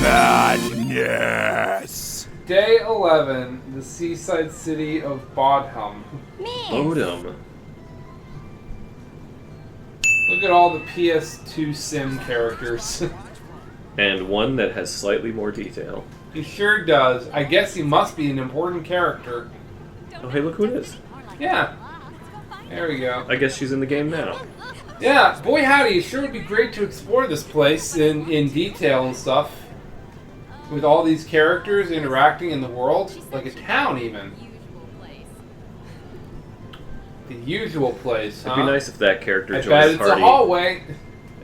Madness. Day 11, the seaside city of Boredom. Boredom. Look at all the PS2 sim characters. And one that has slightly more detail. He sure does. I guess he must be an important character. Oh, hey, look who it is. Yeah. There we go. I guess she's in the game now. Yeah, boy howdy, it sure would be great to explore this place in detail and stuff. With all these characters interacting in the world. Like a town, even. The usual place, huh? It'd be nice if that character I joined bet the it's party. a hallway.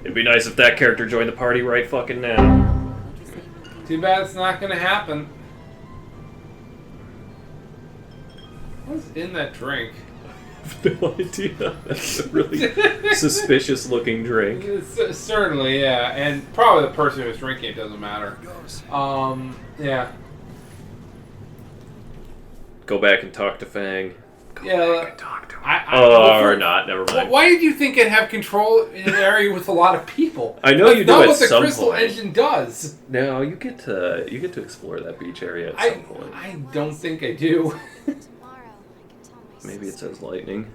It'd be nice if that character joined the party right fucking now. Too bad it's not gonna happen. What's in that drink? No idea. That's a really suspicious looking drink. Certainly, yeah. And probably the person who's drinking it doesn't matter. Yeah. Go back and talk to Fang. Talk to him. Or not, never mind. Why did you think it'd have control in an area with a lot of people? I know That's you do not at what the some Crystal point. Engine does. No, you get to explore that beach area at some point. I don't think I do. Maybe it says lightning.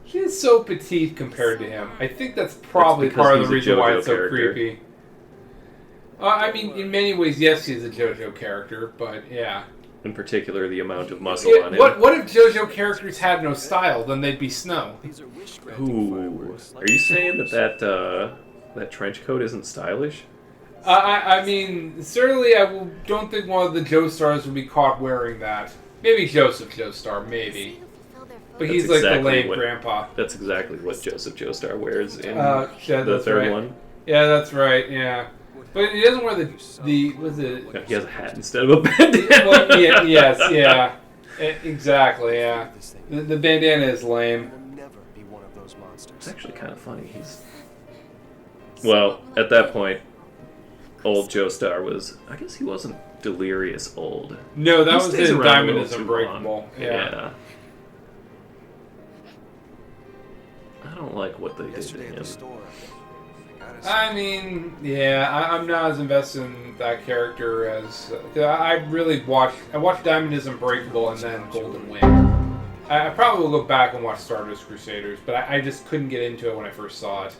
She is so petite compared to him. I think that's probably That's because part of the he's a reason why JoJo it's so character. creepy. I mean, in many ways, yes, he's a JoJo character, but yeah. In particular, the amount of muscle on him. What if JoJo characters had no style? Then they'd be Snow. Ooh. Are you saying that trench coat isn't stylish? I mean, certainly I don't think one of the Joestars would be caught wearing that. Maybe Joseph Joestar, maybe. But he's like the lame grandpa. That's exactly what Joseph Joestar wears in yeah, the third right. one. Yeah, that's right, yeah. But he doesn't wear the was it? No, he has a hat instead of a bandana. Well, yes, yeah. Exactly, yeah. The bandana is lame. It's actually kind of funny. Well, at that point, old Joestar was... I guess he wasn't delirious old. No, that He was stays in around a Diamond little is too Unbreakable. long. Yeah. I don't like what they did to him. I mean, yeah, I'm not as invested in that character as... I watched Diamond is Unbreakable and then Golden Wind. I probably will go back and watch Stardust Crusaders, but I just couldn't get into it when I first saw it.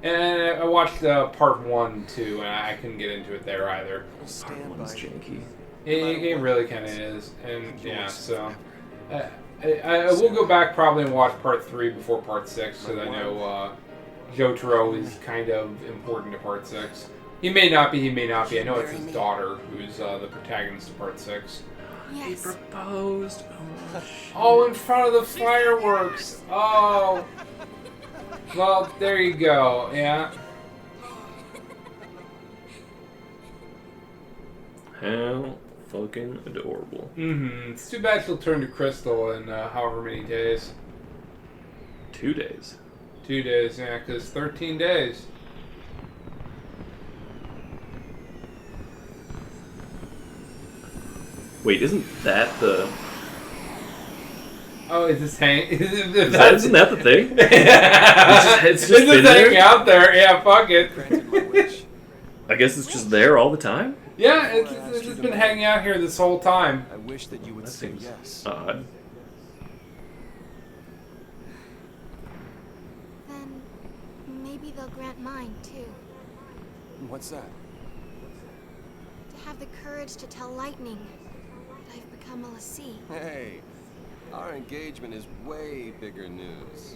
And I watched part 1 too, and I couldn't get into it there either. Part 1's janky. It really kind of is, and yeah, so... I will go back probably and watch part 3 before part 6, because I know Jotaro is kind of important to part 6. He may not be, I know it's his daughter who's the protagonist of part 6. Yes. He proposed. Oh, in front of the fireworks! Oh! Well, there you go, yeah. How fucking adorable. Mm-hmm. It's too bad she'll turn to Crystal in however many days. 2 days. 2 days, yeah, because 13 days. Wait, isn't that the... Oh, is this isn't that the thing? It's just been hanging there? out there. Yeah, fuck it. I guess it's just there all the time? Yeah, it's just been hanging out here this whole time. I wish that you would That say seems yes. odd. Then maybe they'll grant mine too. What's that? To have the courage to tell Lightning that I've become a lassie. Hey, our engagement is way bigger news.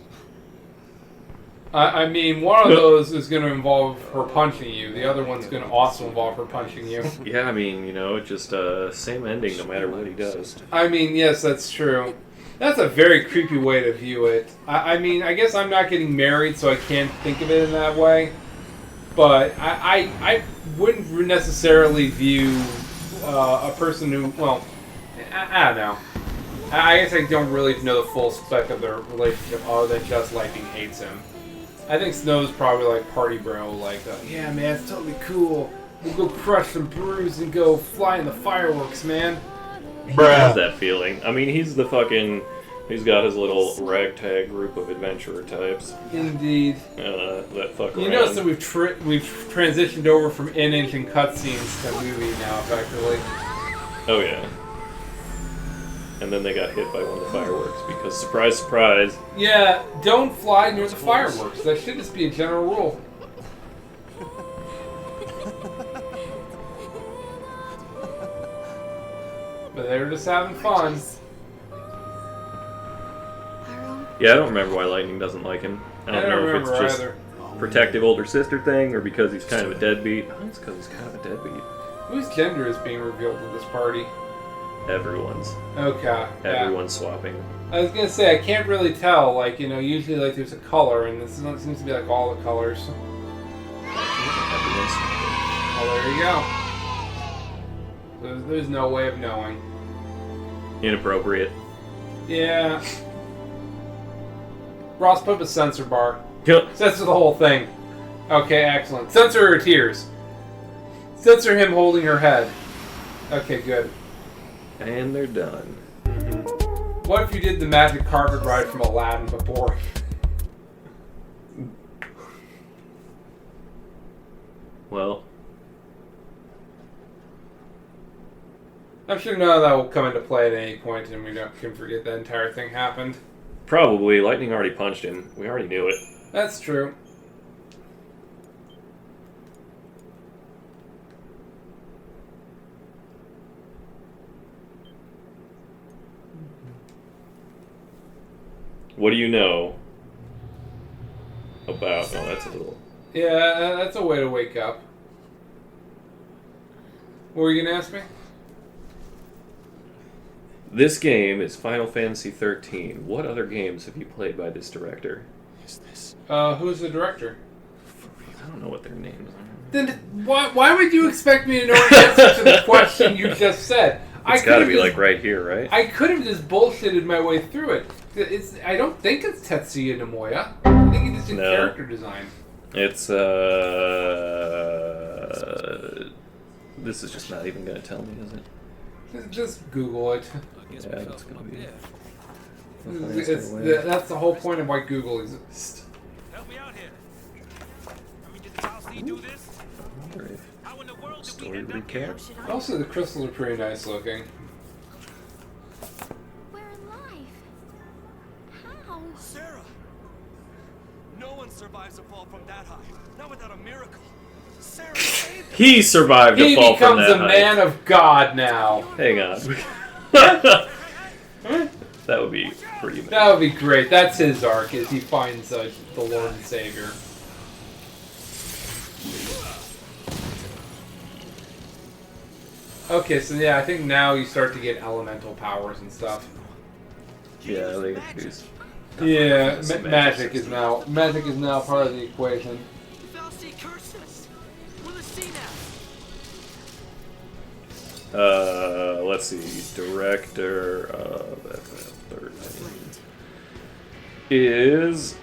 I mean, one of those is going to involve her punching you. The other one's going to also involve her punching you. Yeah, I mean, just same ending no matter what he does. I mean, yes, that's true. That's a very creepy way to view it. I mean, I guess I'm not getting married, so I can't think of it in that way. But I wouldn't necessarily view a person who, well, I don't know. I guess I don't really know the full spec of their relationship other than just Lightning hates him. I think Snow's probably like party bro, like, yeah man, it's totally cool. We'll go crush some brews and go fly in the fireworks, man. He has that feeling. I mean, he's the fucking He's got his little ragtag group of adventurer types. Indeed. That fuck You around. notice that we've transitioned over from in-engine cutscenes to movie now, effectively. Oh yeah. And then they got hit by one of the fireworks because, surprise, surprise. Yeah, don't fly near the fireworks. That should just be a general rule. But they were just having fun. Yeah, I don't remember why Lightning doesn't like him. I don't know if it's just protective older sister thing or because he's kind of a deadbeat. I think it's because he's kind of a deadbeat. Whose gender is being revealed at this party? Everyone's. Okay. Everyone's swapping. I was gonna say I can't really tell. Like, you know, usually like there's a color, and this one seems to be like all the colors. Everyone's swapping. Well, there you go. There's no way of knowing. Inappropriate. Yeah. Ross, put up a censor bar. Yep. Censor the whole thing. Okay, excellent. Censor her tears. Censor him holding her head. Okay, good. And they're done. What if you did the magic carpet ride from Aladdin before? Well, I'm sure none of that will come into play at any point, and we can forget that entire thing happened. probably. Lightning already punched him. We already knew it. That's true. What do you know about... Oh, that's a little... Yeah, that's a way to wake up. What were you going to ask me? This game is Final Fantasy XIII. What other games have you played by this director? Who's the director? I don't know what their names are. Then why would you expect me to know the answer to the question you just said? It's got to be like right here, right? I could have just bullshitted my way through it. I don't think it's Tetsuya Nomura. I think he just did character design. It's this is just not even going to tell me, is it? Just Google it. Yeah, it's going to be... That's the whole point of why Google exists. Help me out here. I mean, did Chelsea do this? How in the world did we Story end up here? recap? Also, the crystals are pretty nice looking. We're alive. How? Sarah! No one survives a fall from that high. Not without a miracle. Sarah saved us. He survived a He fall from becomes that a man of God now. Hang on. That would be pretty amazing. That would be great. That's his arc, is he finds the Lord and Savior. Okay, so yeah, I think now you start to get elemental powers and stuff. Yeah, they introduced... Yeah, Some magic is now part of the equation. Chelsea cursed us. Will it see now? Let's see. Director of FF13 is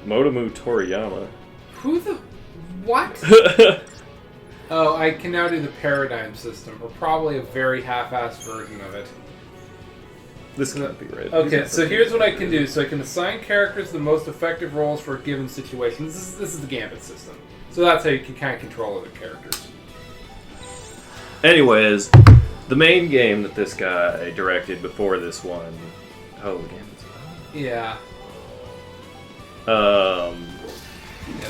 Motomu Toriyama. Who the... What? Oh, I can now do the paradigm system, or probably a very half-assed version of it. This can't be right. Okay, so here's what I can do. So I can assign characters the most effective roles for a given situation. This is the Gambit system. So that's how you can kind of control other characters. Anyways, the main game that this guy directed before this one... Oh, the Gambit's... Yeah. Yeah,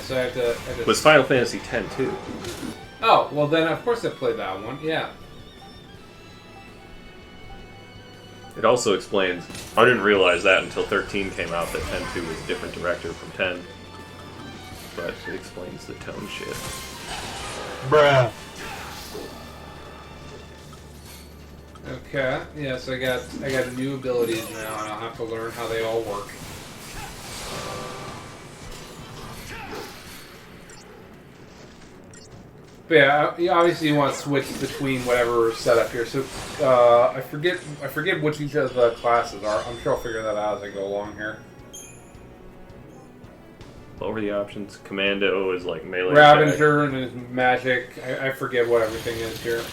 So I have to... was Final Fantasy X too. Oh, well then of course I played that one. Yeah. It also explains... I didn't realize that until 13 came out, that 10-2 was a different director from 10. But it explains the tone shift. Bruh. Okay. Yeah, so I got new abilities now, and I'll have to learn how they all work. But yeah, obviously you want to switch between whatever setup here. So I forget which each of the classes are. I'm sure I'll figure that out as I go along here. What were the options? Commando is like melee attack. Ravager and his magic. I forget what everything is here.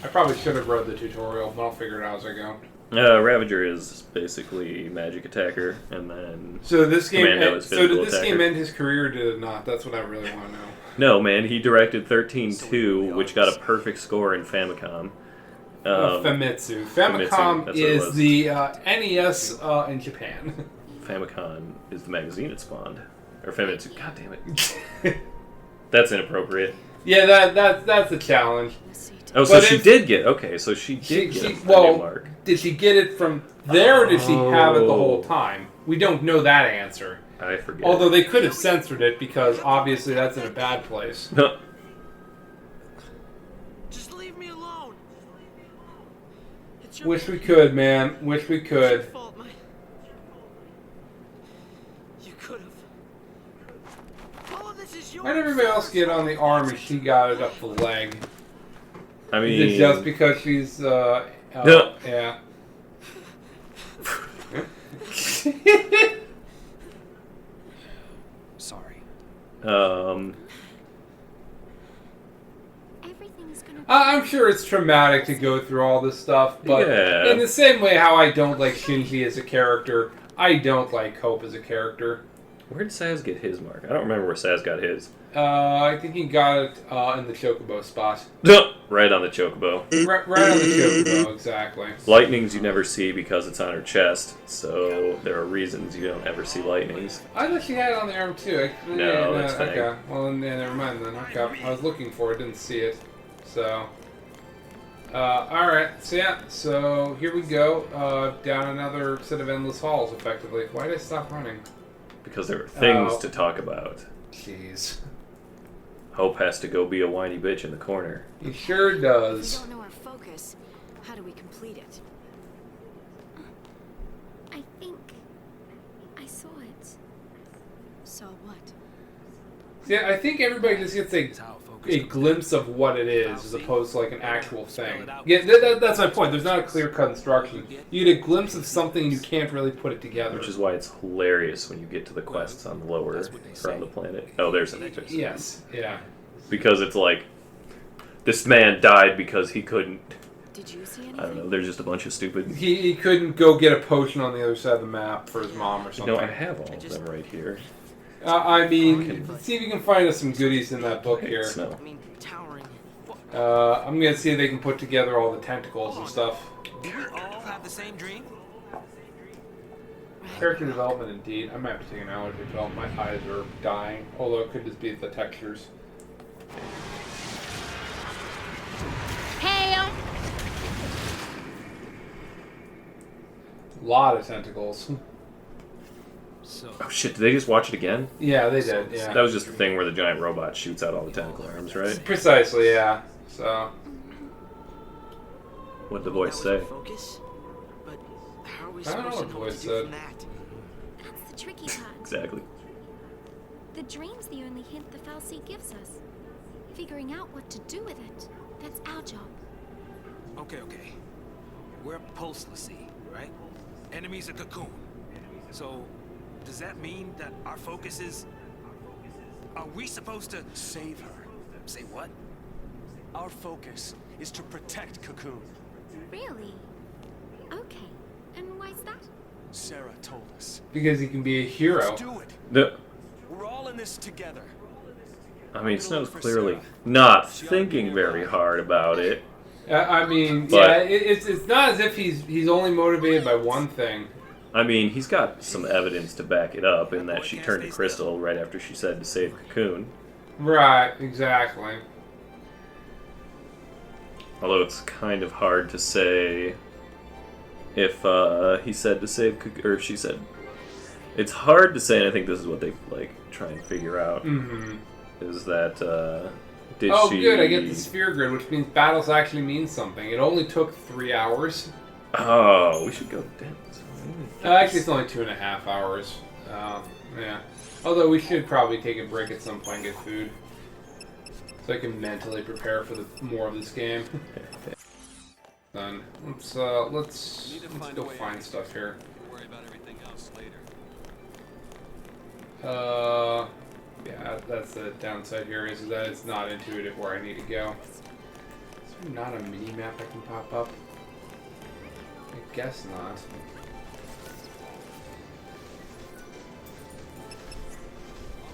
I probably should have read the tutorial, but I'll figure it out as I go. Ravager is basically magic attacker, and then So this game. Commando is So did physical this attacker. game end his career? Or did it not? That's what I really want to know. No, man, he directed 13-2, which got a perfect score in Famicom. Famitsu. Famitsu, that's Famicom what it is was. the NES in Japan. Famicom is the magazine it spawned. Or Famitsu, god damn it. That's inappropriate. Yeah, that's a challenge. Oh, so But she if- did get, okay, so she did get a well, mark. did she get it from there, or did she have it the whole Oh. time? We don't know that answer. I forget. Although they could have censored it because obviously that's in a bad place. Just leave me alone. It's your Wish we could, man. Wish we It's your could. fault, You could have. All of this is your Why did everybody else get on the arm and she got it up the leg? I Is mean, it just because she's, No. yeah. Sorry. Everything's gonna. I'm sure it's traumatic to go through all this stuff, but Yeah. in the same way how I don't like Shinji as a character, I don't like Hope as a character. where did Saz get his mark? I don't remember where Saz got his. I think he got it in the Chocobo spot. Right on the chocobo. Right on the Chocobo, exactly. Lightnings you never see because it's on her chest, so there are reasons you don't ever see lightnings. I thought she had it on the arm too. No, that's fake. okay. Well, then, yeah, never mind then. Okay. I was looking for it, didn't see it. So, alright. So, yeah. So, here we go. Down another set of endless halls, effectively. Why did I stop running? Because there are things Oh. to talk about. Jeez. Hope has to go be a whiny bitch in the corner. He sure If we does. don't know our focus, how do we complete it? I think I saw it. So what? Yeah, I think everybody just gets That's how focus a comes. glimpse of what it is as opposed to like an actual thing. Yeah, that's my point. There's not a clear-cut instruction. You get a glimpse of something and you can't really put it together. Which is why it's hilarious when you get to the quests on the lower That's what they or on say. the planet. Oh, there's an entrance. Yes, yeah. Because it's like, this man died because he couldn't. Did you see I anything? don't know. There's just a bunch of stupid. He couldn't go get a potion on the other side of the map for his mom or You something. know, I have all of them right here. I mean, see if you can find us some goodies in that book here. Snow. I mean, towering. I'm gonna see if they can put together all the tentacles and stuff. Do we all have the same dream? Character development, indeed. I might have to take an allergy pill. My eyes are dying. Although it could just be the textures. Hey, Lot of tentacles. So, Oh shit! Did they just watch it again? Yeah, they did. Yeah. That was just the thing where the giant robot shoots out all the tentacle arms, right? Precisely. Yeah. So. What'd the voice say? Focus? But how are we I don't know supposed what to the know what voice to do said. from that? that's the tricky part. Exactly. The dream's the only hint the Fal'Cie gives us. Figuring out what to do with it, that's our job. Okay. We're pulselessly, right? Enemy's a cocoon. So, does that mean that our focus is... Are we supposed to save her? Say what? Our focus is to protect Cocoon. Really? Okay. And why's that? Sarah told us. Because he can be a hero. Let's do it. The, We're all in this together. I mean, Snow's clearly not thinking very hard about it. I mean, But- yeah, it's not as if he's only motivated by one thing. I mean, he's got some evidence to back it up in that she turned to Crystal right after she said to save Cocoon. Right, exactly. Although it's kind of hard to say if he said to save Cocoon, or if she said. It's hard to say, and I think this is what they like try and figure out. Mm-hmm. Is that did Oh, she? good, I get the sphere grid, which means battles actually mean something. It only took 3 hours. Oh, we should go. Damn. Actually, it's only 2.5 hours. Yeah. Although we should probably take a break at some point and get food. So I can mentally prepare for more of this game. Then let's go find stuff here. We'll worry about everything else later. Yeah, that's the downside here is that it's not intuitive where I need to go. Is there not a mini map I can pop up? I guess not.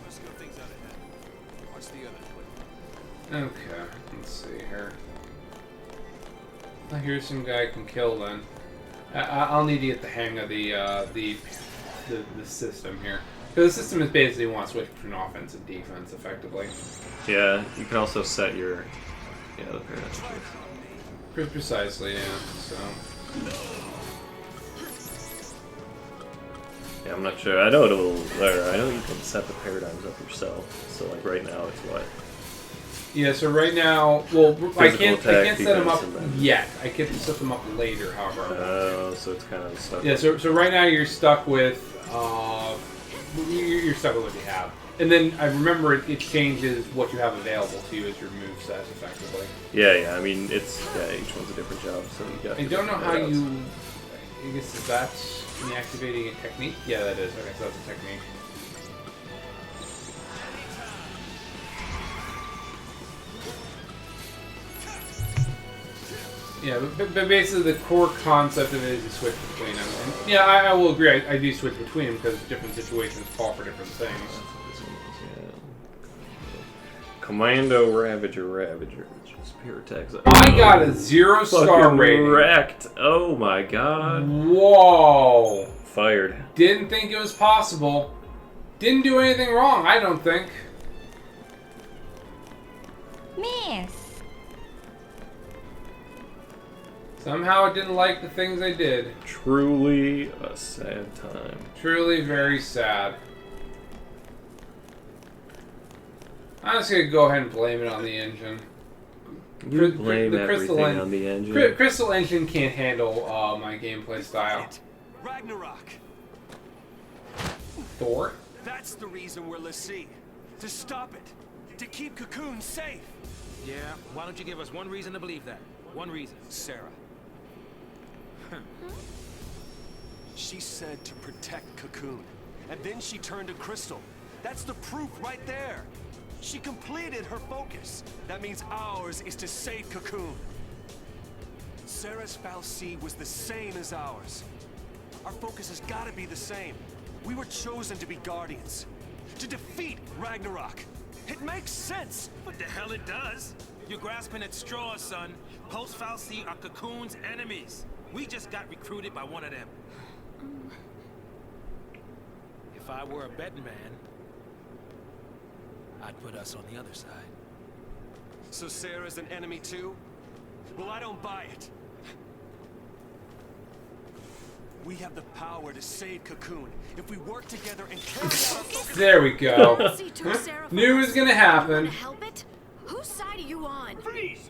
Let's go things out ahead. Watch the other clip. Okay, let's see here. Oh, here's some guy I can kill then. I'll need to get the hang of the system here. Because the system is basically one switch between offense and defense, effectively. Yeah, you can also set your the paradigm. Precisely, yeah. So. Yeah, I'm not sure. I know I know you can set the paradigms up yourself. So like right now it's what? Yeah, so right now, well, I can't set them up defense, and then- yet. I get to set them up later, however. Oh, so it's kind of stuck. Yeah, so right now you're stuck with you're stuck with what you have, and then I remember it changes what you have available to you as your moveset, effectively. Yeah. I mean, it's each one's a different job. So you got. I don't know how you. I guess is that inactivating a technique? Yeah, that is. Okay, so that's a technique. Yeah, but basically the core concept of it is you switch between them. And yeah, I will agree. I do switch between them because different situations call for different things. Commando Ravager. Spirit attacks. I got a 0-star Fucking rating. wrecked. Oh my god. Whoa. Fired. Didn't think it was possible. Didn't do anything wrong, I don't think. Miss. Somehow it didn't like the things I did. Truly a sad time. Truly very sad. I'm just gonna go ahead and blame it on the engine. You blame the Crystal everything on the engine. Crystal Engine can't handle my gameplay style. Ragnarok. Thor? That's the reason we're Lassie. To stop it. To keep Cocoon safe. Yeah, why don't you give us one reason to believe that? One reason. Sarah. She said to protect Cocoon, and then she turned to Crystal. That's the proof right there. She completed her focus. That means ours is to save Cocoon. Sarah's fal'Cie was the same as ours. Our focus has got to be the same. We were chosen to be guardians, to defeat Ragnarok. It makes sense. What the hell it does? You're grasping at straws, son. Post fal'Cie are Cocoon's enemies. We just got recruited by one of them. If I were a betting man, I'd put us on the other side. So Sarah's an enemy too? Well, I don't buy it. We have the power to save Cocoon if we work together and carry out our focus. There we go. See, took Sarah from Knew it was us. gonna You happen. wanna help it? Whose side are you on? Freeze!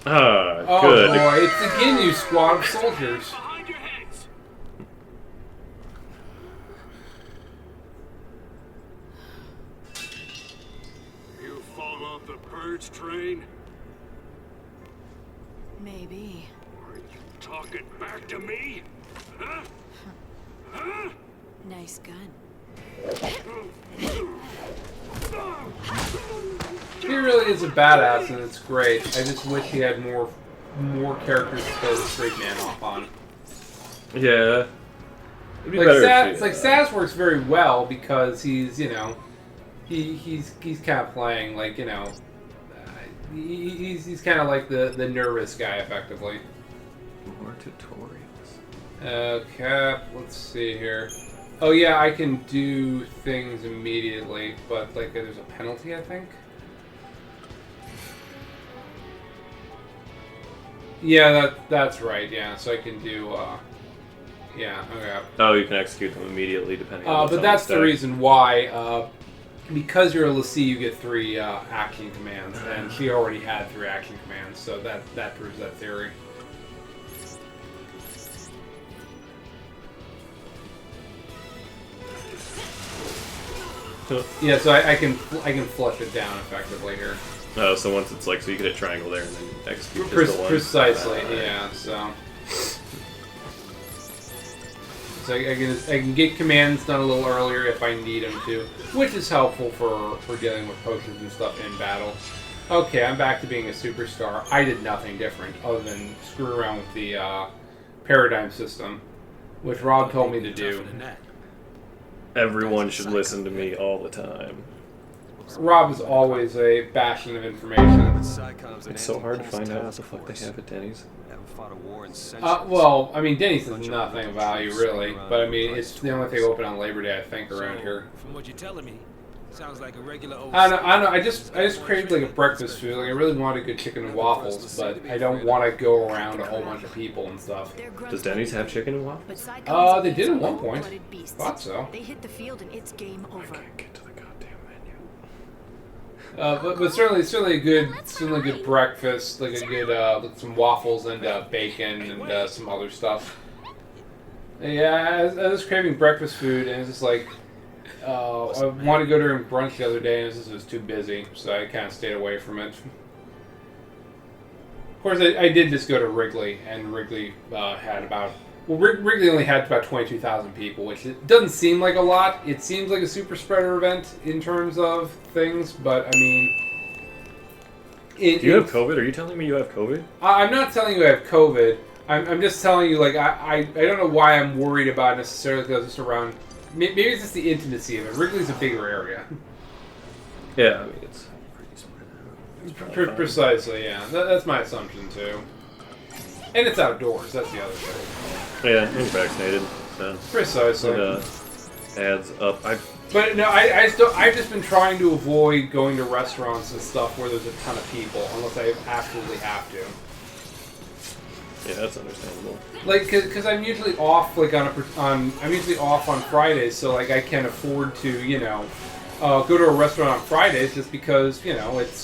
Ah, Oh good. boy, it's again you squad of soldiers. Behind your heads! You fall off the purge train? Maybe. Are you talking back to me? Huh? Huh? Nice gun. He really is a badass, and it's great. I just wish he had more characters to play the straight man off on. Yeah. It'd be Like better Saz, if it's you- like Saz works very well because he's he's kind of playing like he's kind of like the nervous guy effectively. More tutorials. Okay, let's see here. Oh yeah, I can do things immediately, but like there's a penalty, I think. Yeah, that's right. Yeah, so I can do. Yeah, okay. Oh, you can execute them immediately depending on what's But on that's the stack. reason why. Because you're a Lassie, you get 3 action commands, and she already had 3 action commands, so that proves that theory. Yeah, so I can flush it down effectively here. Oh, so once it's like, so you get a triangle there and then execute pistol one. Precisely, Alright. yeah. So I can get commands done a little earlier if I need them to, which is helpful for dealing with potions and stuff in battle. Okay, I'm back to being a superstar. I did nothing different other than screw around with the paradigm system, which Rob told me to do. Tougher than that. Everyone should listen to me all the time. Rob is always a bastion of information. It's so hard to find out what the fuck they have at Denny's. Haven't fought a war in centuries. Well, I mean, Denny's is nothing of value, really. But, I mean, it's the only thing open on Labor Day, I think, around here. From what you're telling me, sounds like a regular old. I don't know. I just craved, like, a breakfast food. Like, I really wanted good chicken and waffles, but I don't want to go around a whole bunch of people and stuff. Does Denny's have chicken and waffles? They did at one point. Thought so. They hit the field and it's game I over. can't get to the goddamn menu. But certainly a good breakfast, like a good with some waffles and bacon and some other stuff. Yeah, I was craving breakfast food, and it's just like I wanted to go during brunch the other day, and it was too busy, so I kind of stayed away from it. Of course, I did just go to Wrigley, and Wrigley had about. Well, Wrigley only had about 22,000 people, which it doesn't seem like a lot. It seems like a super spreader event in terms of things, but I mean... Do you have COVID? Are you telling me you have COVID? I'm not telling you I have COVID. I'm just telling you, like, I don't know why I'm worried about it necessarily because it's just around... Maybe it's just the intimacy of it. Wrigley's a bigger area. Yeah, I mean, it's pretty spread out. Precisely, yeah. That's my assumption, too. And it's outdoors, that's the other thing. Yeah, I'm vaccinated. So Precisely. it adds up. But no, I've just been trying to avoid going to restaurants and stuff where there's a ton of people, unless I absolutely have to. Yeah, that's understandable. Like, because I'm usually off, like I'm usually off on Fridays, so like I can afford to, go to a restaurant on Fridays just because it's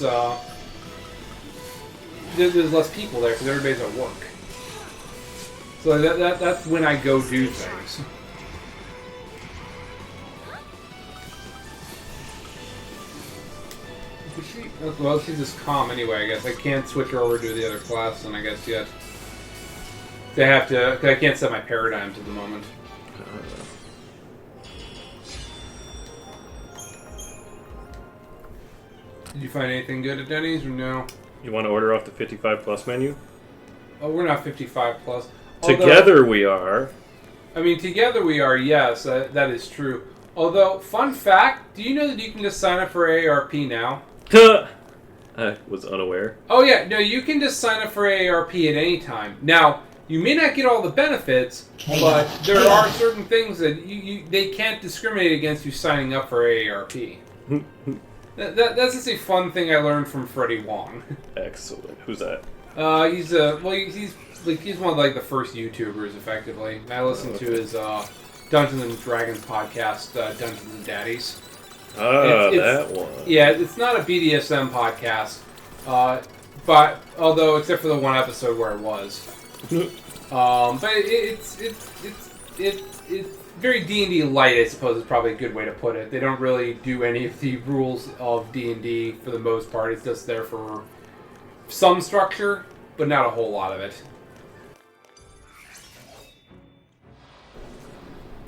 there's less people there because everybody's at work. So that's when I go do things. Well, she's just calm anyway, I guess. I can't switch her over to the other class, and I guess yet. They have to, because I can't set my paradigms at the moment. Did you find anything good at Denny's, or no? You want to order off the 55 plus menu? Oh, we're not 55 plus. Together we are. I mean, together we are, yes, that is true. Although, fun fact, do you know that you can just sign up for AARP now? I was unaware. Oh yeah, no, you can just sign up for AARP at any time. Now, you may not get all the benefits, but there are certain things that they can't discriminate against you signing up for AARP. That's just a fun thing I learned from Freddie Wong. Excellent. Who's that? He's one of like the first YouTubers, effectively. I listen to his Dungeons and Dragons podcast, Dungeons and Daddies. That one. Yeah, it's not a BDSM podcast, but although except for the one episode where it was, but it's very D&D light, I suppose is probably a good way to put it. They don't really do any of the rules of D&D for the most part. It's just there for some structure, but not a whole lot of it.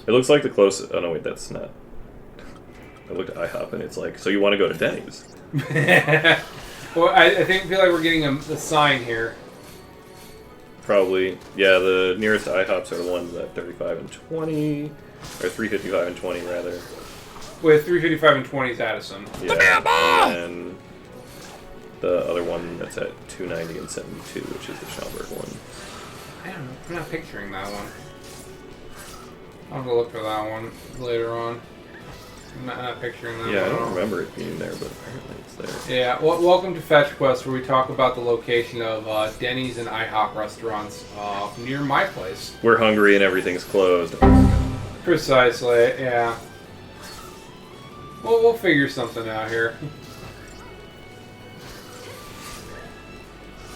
It looks like the closest. Oh no, wait, that's not. I looked at IHOP and it's like, so you want to go to Denny's? Well, I feel like we're getting a sign here. Probably. Yeah, the nearest IHOPs are the ones at 35 and 20, or 355 and 20 rather. With 355 and 20 is Addison. Yeah, and then the other one that's at 290 and 72, which is the Schaumburg one. I don't know. I'm not picturing that one. I'll have to look for that one later on. I'm not picturing that one. Yeah, I don't remember it being there, but apparently it's there. Yeah, well, welcome to Fetch Quest, where we talk about the location of Denny's and IHOP restaurants near my place. We're hungry and everything's closed. Precisely, yeah. Well, we'll figure something out here.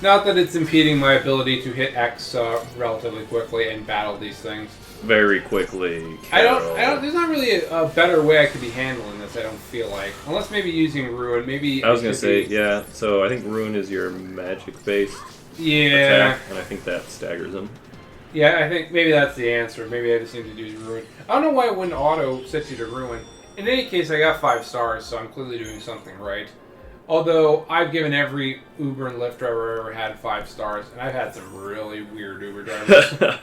Not that it's impeding my ability to hit X relatively quickly and battle these things. Very quickly. I don't. There's not really a better way I could be handling this. I don't feel like, unless maybe using Ruin. Maybe I was gonna say yeah. So I think Ruin is your magic-based attack, and I think that staggers them. Yeah, I think maybe that's the answer. Maybe I just need to use Ruin. I don't know why it wouldn't auto set you to Ruin. In any case, I got 5 stars, so I'm clearly doing something right. Although I've given every Uber and Lyft driver I've ever had 5 stars, and I've had some really weird Uber drivers.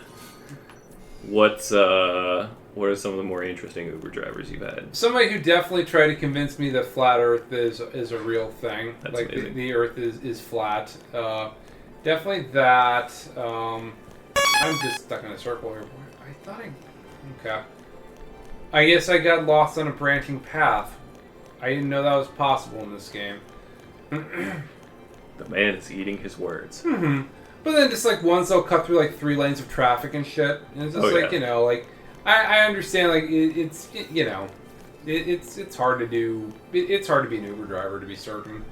What are some of the more interesting Uber drivers you've had? Somebody who definitely tried to convince me that flat Earth is a real thing. That's like amazing. the Earth is flat. Definitely that. I'm just stuck in a circle here. I thought okay. I guess I got lost on a branching path. I didn't know that was possible in this game. The man is eating his words. But then just like once they'll cut through like 3 lanes of traffic and shit. And it's just like, yeah. you know, like I understand like it's hard to do. It's hard to be an Uber driver, to be certain.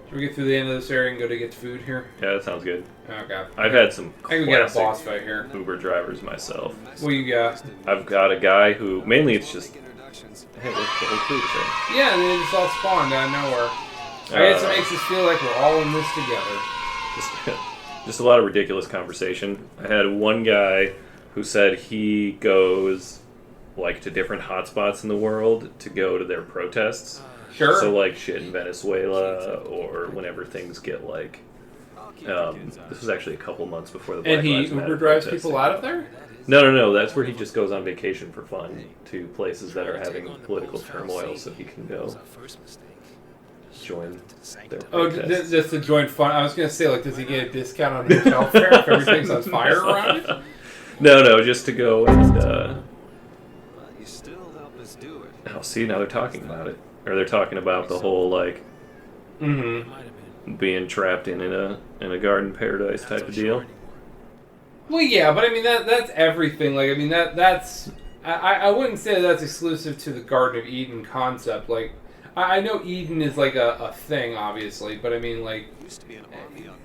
Should we get through the end of this area and go to get food here? Yeah, that sounds good. Okay. I've had some I think we got a classic boss fight here. Uber drivers myself. What you got? I've got a guy who mainly it's just hey, what's the whole crew say? Yeah, and they just all spawned out of nowhere. I guess it makes us feel like we're all in this together. Just a lot of ridiculous conversation. I had one guy who said he goes like to different hotspots in the world to go to their protests. Sure. So like shit in Venezuela or whenever things get like this was actually a couple months before the Black And he Lives Matter Uber drives protesting. people out of there? No. That's where he just goes on vacation for fun to places that are having political turmoil, so he can go join their Oh, protests. just to join fun. I was gonna say, like, does he get a discount on hotel fare if everything's on fire around it? No, just to go and. You still help us do it. Oh, see, now they're talking about it, or they're talking about the whole like being trapped in a garden paradise type of deal. Well, yeah, but I mean that's everything. Like, I mean that's I wouldn't say that's exclusive to the Garden of Eden concept. Like, I know Eden is like a thing, obviously, but I mean like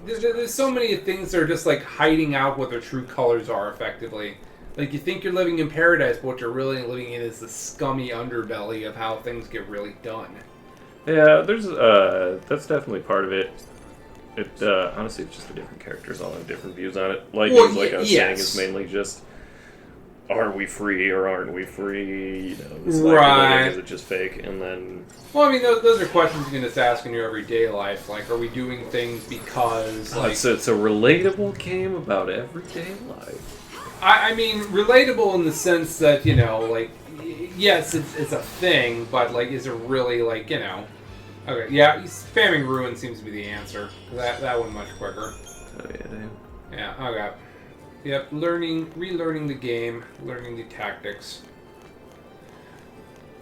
there's so many things that are just like hiding out what their true colors are, effectively. Like, you think you're living in paradise, but what you're really living in is the scummy underbelly of how things get really done. Yeah, there's that's definitely part of it. It honestly, it's just the different characters all have different views on it. Like Well, like I was yes. saying, is mainly just are we free or aren't we free? You know, is life Right. living, is it just fake? And then Well, I mean, those are questions you can just ask in your everyday life. Like, are we doing things because, like... it's a relatable game about everyday life. I mean, relatable in the sense that, you know, like, yes, it's a thing, but, like, is it really, like, you know... Okay, yeah, spamming Ruin seems to be the answer. That went much quicker. Oh yeah, damn. Yeah, okay. Yep, relearning the game, learning the tactics.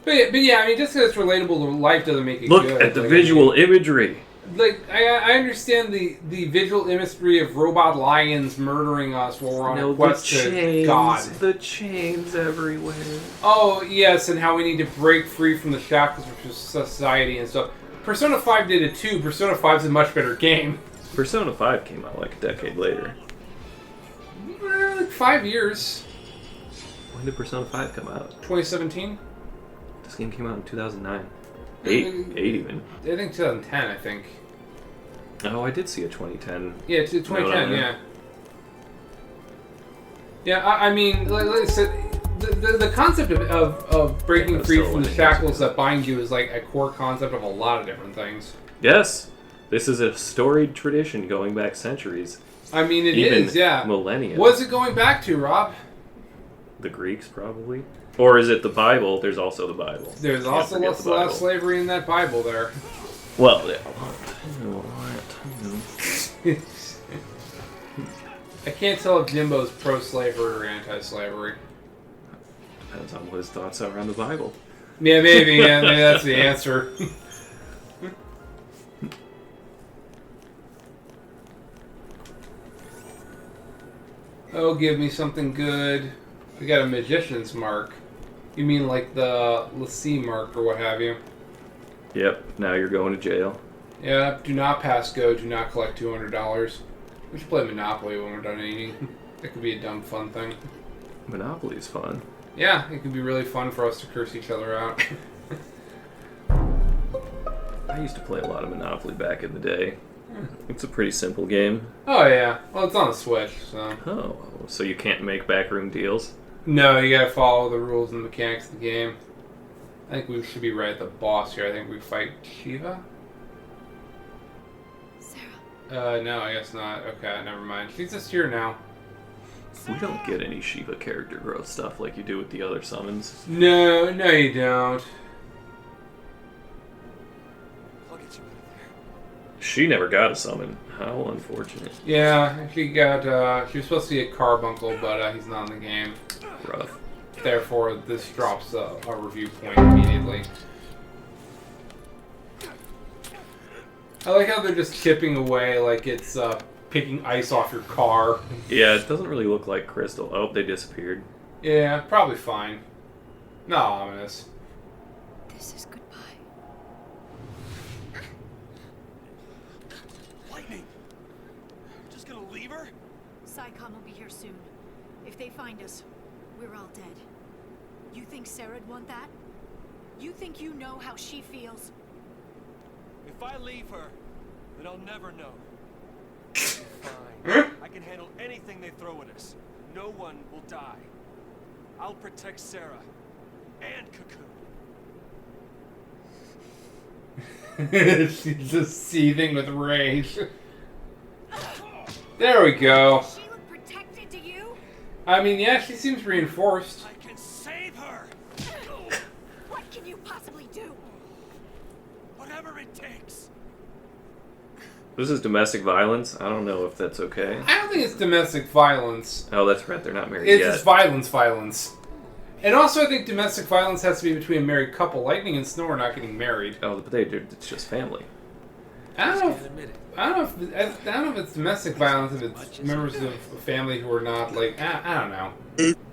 But yeah, I mean, just because it's relatable to life doesn't make it Look good. at the Like, visual imagery. Like, I understand the visual imagery of robot lions murdering us while we're on a quest to God. The chains everywhere. Oh, yes, and how we need to break free from the shackles of society and stuff. Persona 5 did it too. Persona 5's a much better game. Persona 5 came out like a decade later. Like 5 years. When did Persona 5 come out? 2017? This game came out in 2009. 8 even. I think 2010, I think. Oh, I did see a 2010. Yeah, 2010, No. yeah. Yeah, I mean, like I said, the concept of breaking that's free still from the winning, shackles isn't it? that bind you is like a core concept of a lot of different things. Yes, this is a storied tradition going back centuries. I mean, it Even is, yeah. millennia. What's it going back to, Rob? The Greeks, probably? Or is it the Bible? There's also the Bible. There's Can't also forget lots the of Bible. slavery in that Bible there. Well, yeah. I can't tell if Jimbo's pro-slavery or anti-slavery. Depends on what his thoughts are on the Bible. Yeah, maybe that's the answer. Oh, give me something good. We got a magician's mark. You mean like the Lassie mark or what have you? Yep, now you're going to jail. Yeah, do not pass go, do not collect $200. We should play Monopoly when we're done eating. That could be a dumb fun thing. Monopoly is fun. Yeah, it could be really fun for us to curse each other out. I used to play a lot of Monopoly back in the day. It's a pretty simple game. Oh yeah, well it's on the Switch, so... Oh, so you can't make backroom deals? No, you gotta follow the rules and mechanics of the game. I think we should be right at the boss here. I think we fight Shiva. No, I guess not. Okay, never mind. She's just here now. We don't get any Shiva character growth stuff like you do with the other summons. No, you don't. I'll get you out of there. She never got a summon. How unfortunate. Yeah, she was supposed to get Carbuncle, but he's not in the game. Rough. Therefore, this drops a review point immediately. I like how they're just chipping away like it's picking ice off your car. Yeah, it doesn't really look like Crystal. Oh, they disappeared. Yeah, probably fine. Not ominous. This is goodbye. Lightning! Just gonna leave her? Psycom will be here soon. If they find us, we're all dead. You think Sarah'd want that? You think you know how she feels? If I leave her, then I'll never know. Fine. I can handle anything they throw at us. No one will die. I'll protect Sarah and Cocoon. She's just seething with rage. There we go. She look protected to you? I mean, yeah, she seems reinforced. I can save her! What can you possibly do? Whatever it takes. This is domestic violence. I don't know if that's okay. I don't think it's domestic violence. Oh, that's right. They're not married It's yet. just violence. And also, I think domestic violence has to be between a married couple. Lightning and Snow are not getting married. Oh, but it's just family. I don't know. Can't admit it. I don't know if it's domestic violence, if it's members of a family who are not, like, I don't know.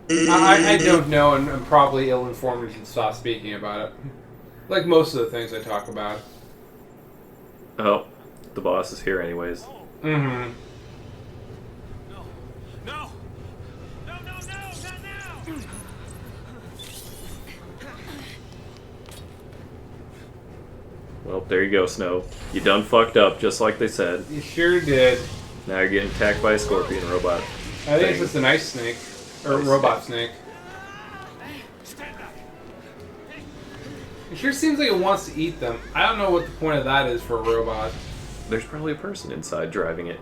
I don't know, and I'm probably ill-informed and should stop speaking about it. Like most of the things I talk about. Oh, the boss is here anyways. Mm-hmm. No. No! No, no, no! Not now! Well, there you go, Snow. You done fucked up, just like they said. You sure did. Now you're getting attacked by a scorpion robot. I think it's just an ice snake. Or Ice robot snake. Stand back! It sure seems like it wants to eat them. I don't know what the point of that is for a robot. There's probably a person inside driving it.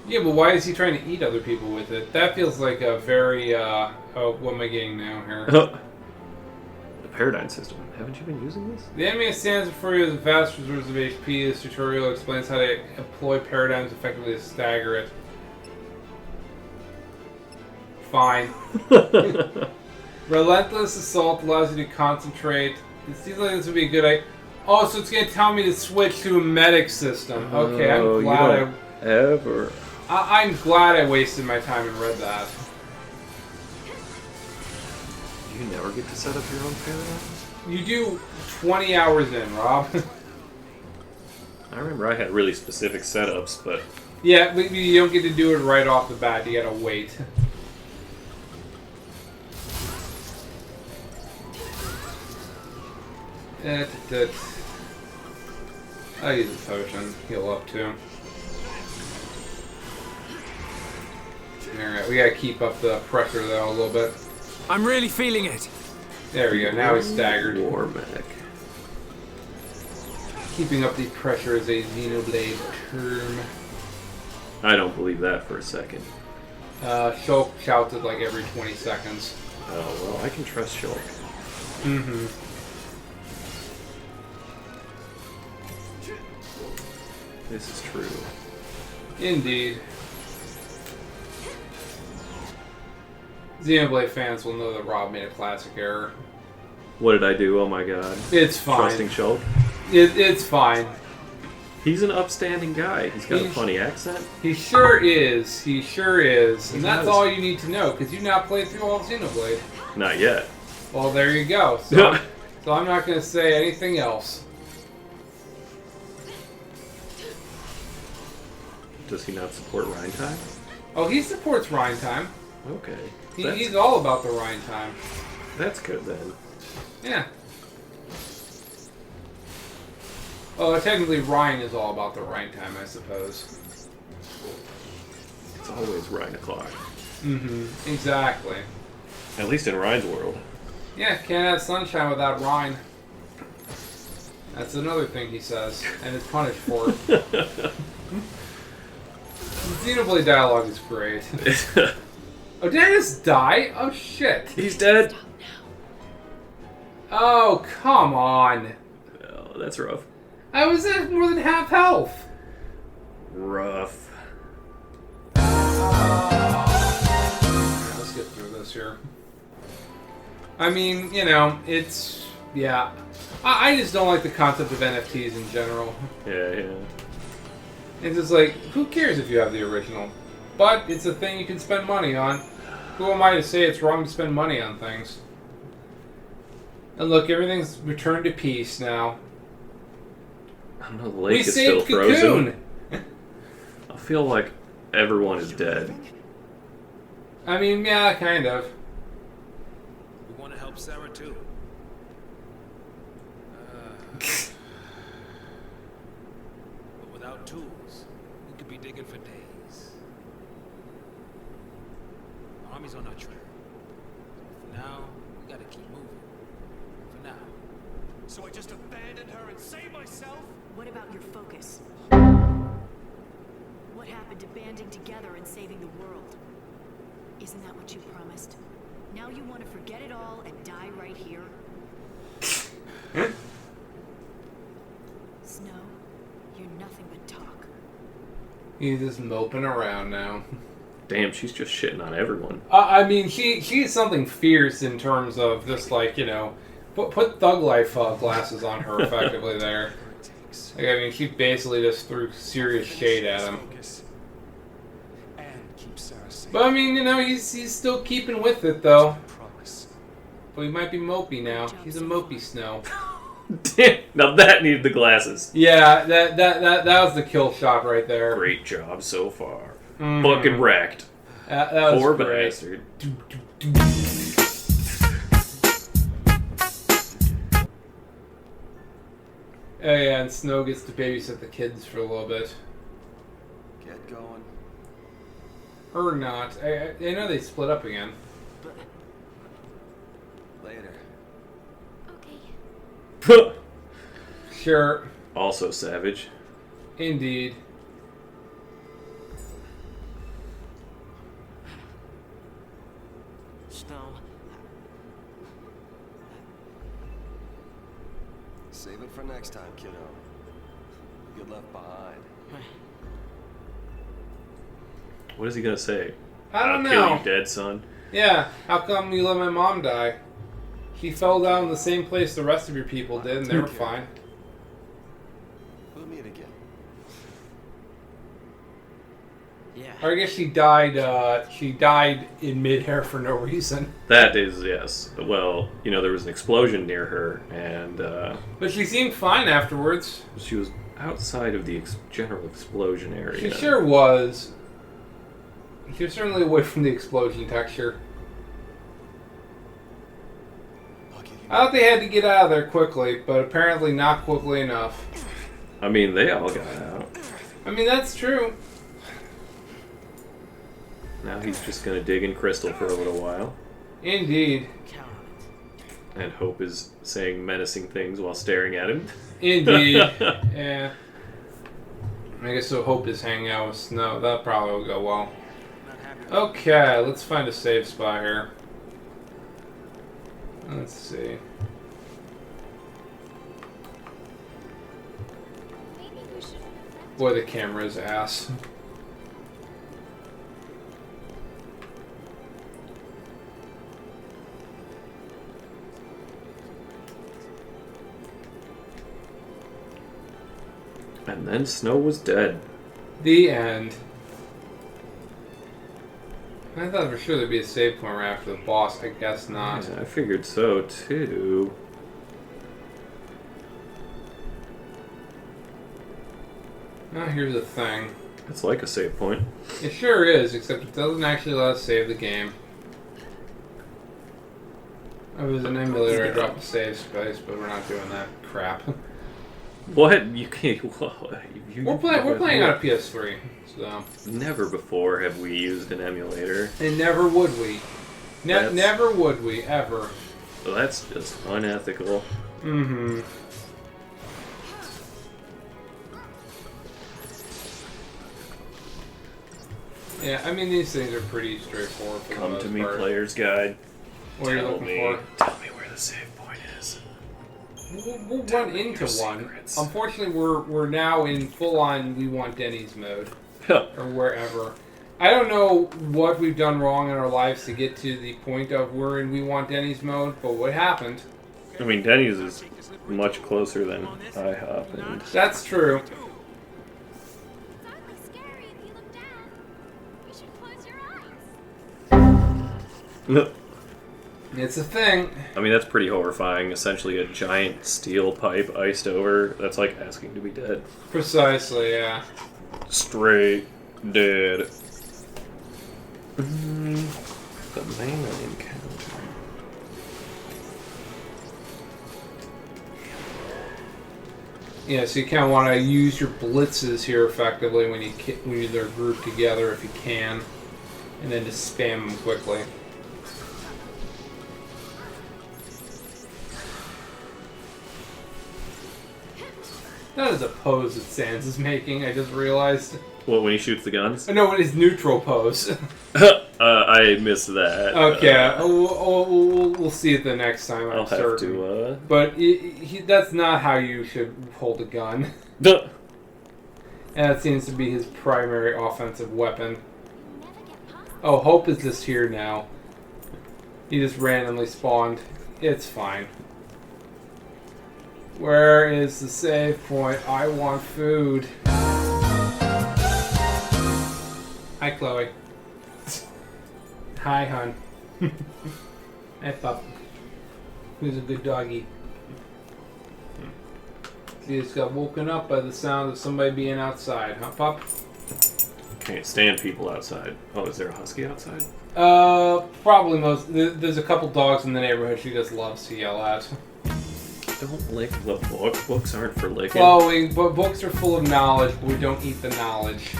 Yeah, but why is he trying to eat other people with it? That feels like a very, oh, what am I getting now here? The paradigm system. Haven't you been using this? The enemy stands before you with vast reserves of HP. This tutorial explains how to employ paradigms effectively to stagger it. Fine. Relentless assault allows you to concentrate. It seems like this would be a good idea. Oh, so it's going to tell me to switch to a medic system. Okay, Oh, I'm glad you don't ever. I'm glad I wasted my time and read that. You never get to set up your own paradigm? You do 20 hours in, Rob. I remember I had really specific setups, but Yeah, but you don't get to do it right off the bat. You gotta wait. I'll use a potion. Heal up too. Alright, we gotta keep up the pressure though a little bit. I'm really feeling it. There we go, now he's staggered. War mech. Keeping up the pressure is a Xenoblade term. I don't believe that for a second. Shulk shouts it like every 20 seconds. Oh, well, I can trust Shulk. Mm-hmm. This is true. Indeed. Xenoblade fans will know that Rob made a classic error. What did I do? Oh my god. It's fine. Trusting Shulk? It's fine. He's an upstanding guy. He's got a He's- funny accent. He sure is. He sure is. And He that's does. all you need to know, because you've not played through all of Xenoblade. Not yet. Well, there you go. So, so I'm not going to say anything else. Does he not support Rhine time? Oh, he supports Rhine time. Okay. He's all about the Rhine time. That's good then. Yeah. Well, technically, Rhine is all about the Rhine time, I suppose. It's always Rhine o'clock. Mm-hmm. Exactly. At least in Rhine's world. Yeah, can't have sunshine without Rhine. That's another thing he says, and is punished for it. Xenoblade dialogue is great. Oh, did I just die? Oh, shit. He's dead. Oh, come on. Oh, that's rough. I was at more than half health. Rough. Let's get through this here. I mean, you know, it's... Yeah. I just don't like the concept of NFTs in general. Yeah. It's just like, who cares if you have the original? But it's a thing you can spend money on. Who am I to say it's wrong to spend money on things? And look, everything's returned to peace now. I don't know, the lake We is still saved frozen. Cocoon! I feel like everyone is dead. I mean, yeah, kind of. We want to help Sarah too. But without tools, we could be digging for days. Army's on our trail. For now, we gotta keep moving. For now. So I just abandoned her and saved myself? What about your focus? What happened to banding together and saving the world? Isn't that what you promised? Now you want to forget it all and die right here? Snow, you're nothing but talk. He's just moping around now. Damn, she's just shitting on everyone. I mean, she's something fierce in terms of just like, you know, put thug life glasses on her effectively there. Like, I mean, she basically just threw serious shade at him. And keep Sarah safe. But I mean, you know, he's still keeping with it though. Promise. But he might be mopey now. He's a mopey Snow. Damn, now that needed the glasses. Yeah, that was the kill shot right there. Great job so far. Mhm. Fucking wrecked. That was Poor great. bastard. Oh yeah, and Snow gets to babysit the kids for a little bit. Get going. Or not. I know they split up again. Later. Okay. Sure. Also savage. Indeed. Snow. Save it for next time, kiddo. You get left behind. What is he gonna say? I don't I'll kill know. you dead, son. Yeah, how come you let my mom die? She fell down in the same place the rest of your people did, and they were fine. We'll meet again. Yeah. Or I guess she died in midair for no reason. That is, yes. Well, you know, there was an explosion near her, and But she seemed fine afterwards. she was outside of the general explosion area. She sure was. She was certainly away from the explosion texture. I'll give you I thought they had to get out of there quickly, but apparently not quickly enough. I mean, they all got out. I mean, that's true. Now he's just gonna dig in Crystal for a little while. Indeed. Count on it. And Hope is saying menacing things while staring at him. Indeed. Yeah. I guess so. Hope is hanging out with Snow. That probably will go well. Not happy. Okay, let's find a safe spot here. Let's see. Maybe we should. Boy, the camera's ass. And then Snow was dead. The end. I thought for sure there'd be a save point right after the boss. I guess not. Yeah, I figured so too. Now here's the thing. It's like a save point. It sure is, except it doesn't actually let us save the game. If it was an emulator, I'd drop the save space, but we're not doing that crap. What? You can't. We're playing on a PS3, so. Never before have we used an emulator. And never would we. That's- Never would we, ever. So that's just unethical. Mm-hmm. Yeah, I mean, these things are pretty straightforward for the Come most to me, part. player's guide. What are you Tell looking me. for? Tell me where the save point is. We'll Tell run me into your one. secrets. Unfortunately, we're now in full-on we want Denny's mode. Huh. Or wherever. I don't know what we've done wrong in our lives to get to the point of we're in we want Denny's mode, but what happened? I mean, Denny's is much closer than IHOP, and That's true. It's only scary if you look down. You should close your eyes. It's a thing. I mean, that's pretty horrifying. Essentially, a giant steel pipe iced over. That's like asking to be dead. Precisely, yeah. Straight dead. The main encounter. Yeah, so you kind of want to use your blitzes here effectively when they're grouped together if you can, and then just spam them quickly. That is a pose that Sans is making, I just realized. What, when he shoots the guns? Oh, no, it is neutral pose. I missed that. Okay, we'll see it the next time, I'm I'll have certain. to, But that's not how you should hold a gun. Duh. And that seems to be his primary offensive weapon. Never get past Oh, Hope is just here now. He just randomly spawned. It's fine. Where is the save point? I want food. Hi, Chloe. Hi, hon. Hey, pup. Who's a good doggy? He just got woken up by the sound of somebody being outside, huh, pup? Can't stand people outside. Oh, is there a husky outside? Probably most. There's a couple dogs in the neighborhood she just loves to yell at. Don't lick the book. Books aren't for licking. Chloe, but books are full of knowledge, but we don't eat the knowledge.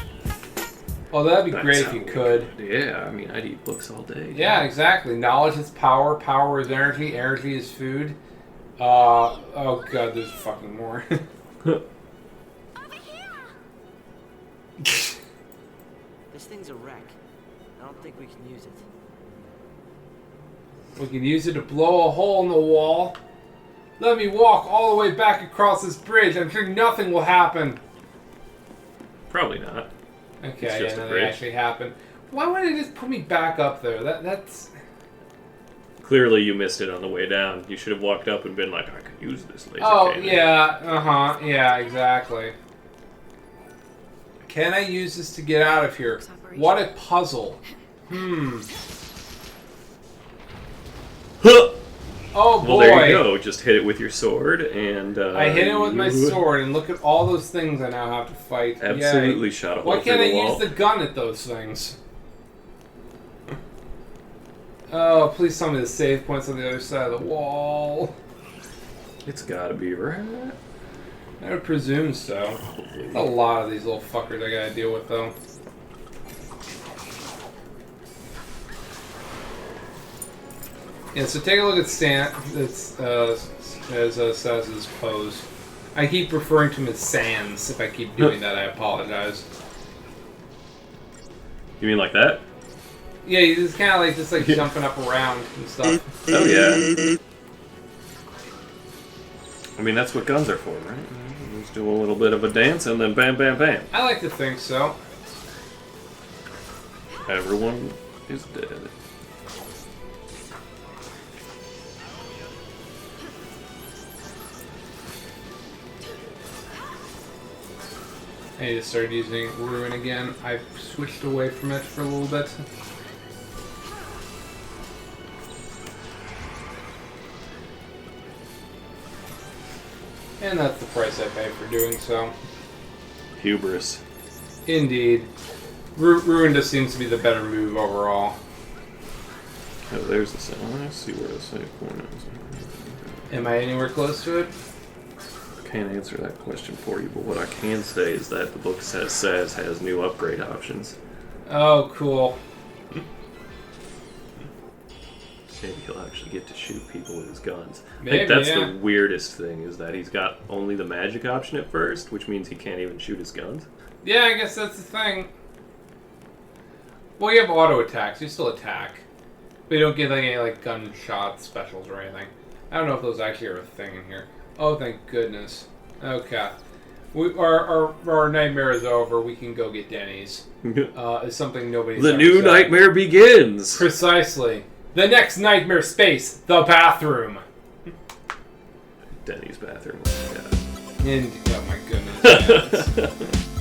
Oh, that'd be That's great if how you we could. Yeah, I mean, I'd eat books all day. Yeah, exactly. Knowledge is power. Power is energy. Energy is food. Oh god, there's fucking more. over here. This thing's a wreck. I don't think we can use it. We can use it to blow a hole in the wall. Let me walk all the way back across this bridge. I'm sure nothing will happen. Probably not. Okay, It's just yeah, a nothing bridge. actually happened. Why would it just put me back up there? That's... Clearly, you missed it on the way down. You should have walked up and been like, I could use this laser Oh, cannon. yeah, yeah, exactly. Can I use this to get out of here? What a puzzle. Huh! Oh, boy. Well, there you go. Just hit it with your sword, and I hit it with my you sword, and look at all those things I now have to fight. Absolutely Yay. shot a hole Why through can't I the wall. use the gun at those things? Oh, please tell me the save point's on the other side of the wall. It's gotta be right. I would presume so. A lot of these little fuckers I gotta deal with, though. Yeah, so take a look at Stan. It's as says his pose. I keep referring to him as Sans. If I keep doing that, I apologize. You mean like that? Yeah, he's kind of like just like jumping up around and stuff. Oh yeah. I mean, that's what guns are for, right? Just do a little bit of a dance, and then bam, bam, bam. I like to think so. Everyone is dead. I need to start using Ruin again. I've switched away from it for a little bit. And that's the price I pay for doing so. Hubris. Indeed. Ruin just seems to be the better move overall. Oh, there's the save. Let's see where the save point is. Am I anywhere close to it? Can't answer that question for you, but what I can say is that the book says has new upgrade options. Oh, cool. Maybe he'll actually get to shoot people with his guns. Maybe, I think that's yeah. the weirdest thing, is that he's got only the magic option at first, which means he can't even shoot his guns. Yeah, I guess that's the thing. Well, you have auto attacks. You still attack. But you don't get any, like, gunshot specials or anything. I don't know if those actually are a thing in here. Oh, thank goodness. Okay. Our nightmare is over. We can go get Denny's. It's something nobody's The ever new said. nightmare begins! Precisely. The next nightmare space. The bathroom. Denny's bathroom. And, oh my goodness.